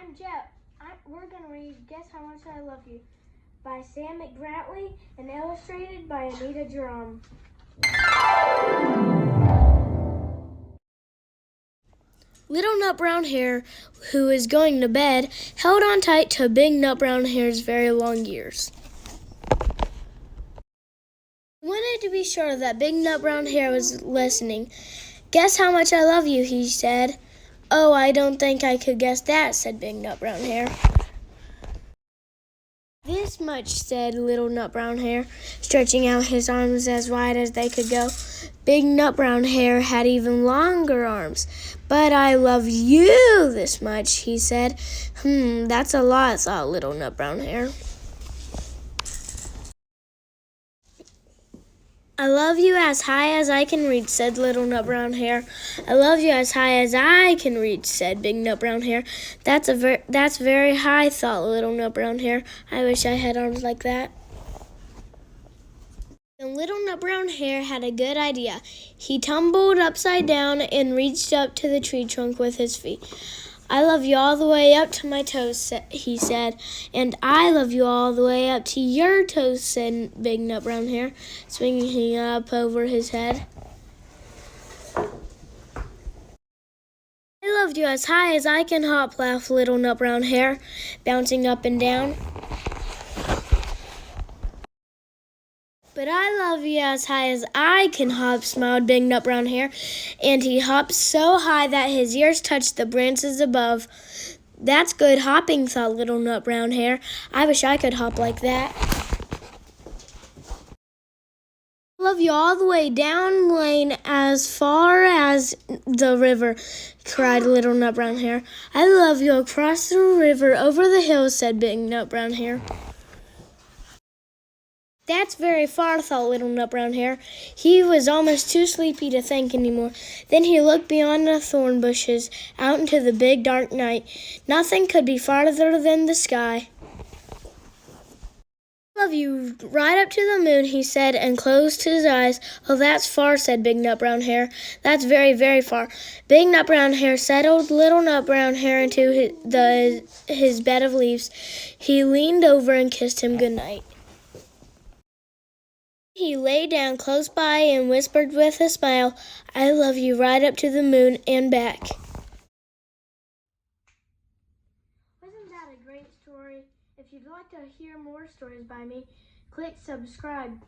I'm Jett. We're going to read Guess How Much I Love You by Sam McGratley and illustrated by Anita Drum. Little Nut Brown Hare, who is going to bed, held on tight to Big Nut Brown Hare's very long ears. He wanted to be sure that Big Nut Brown Hare was listening. "Guess how much I love you," he said. "Oh, I don't think I could guess that," said Big Nut Brown Hare. "This much," said Little Nut Brown Hare, stretching out his arms as wide as they could go. Big Nut Brown Hare had even longer arms. "But I love you this much," he said. That's a lot," thought Little Nut Brown Hare. "I love you as high as I can reach," said Little Nut Brown Hare. "I love you as high as I can reach," said Big Nut Brown Hare. That's very high," thought Little Nut Brown Hare. "I wish I had arms like that." Then Little Nut Brown Hare had a good idea. He tumbled upside down and reached up to the tree trunk with his feet. "I love you all the way up to my toes," he said. "And I love you all the way up to your toes," said Big Nut Brown Hare, swinging up over his head. "I loved you as high as I can hop," laughed Little Nut Brown Hare, bouncing up and down. "But I love you as high as I can hop," smiled Big Nut Brown Hare, and he hopped so high that his ears touched the branches above. "That's good hopping," thought Little Nut Brown Hare. "I wish I could hop like that." "I love you all the way down lane as far as the river," cried Little Nut Brown Hare. "I love you across the river over the hills," said Big Nut Brown Hare. "That's very far," thought Little Nut Brown Hare. He was almost too sleepy to think anymore. Then he looked beyond the thorn bushes, out into the big dark night. Nothing could be farther than the sky. "I love you right up to the moon," he said, and closed his eyes. "Oh, that's far," said Big Nut Brown Hare. "That's very, very far." Big Nut Brown Hare settled Little Nut Brown Hare into his bed of leaves. He leaned over and kissed him good night. He lay down close by and whispered with a smile, "I love you right up to the moon and back." Wasn't that a great story? If you'd like to hear more stories by me, click subscribe.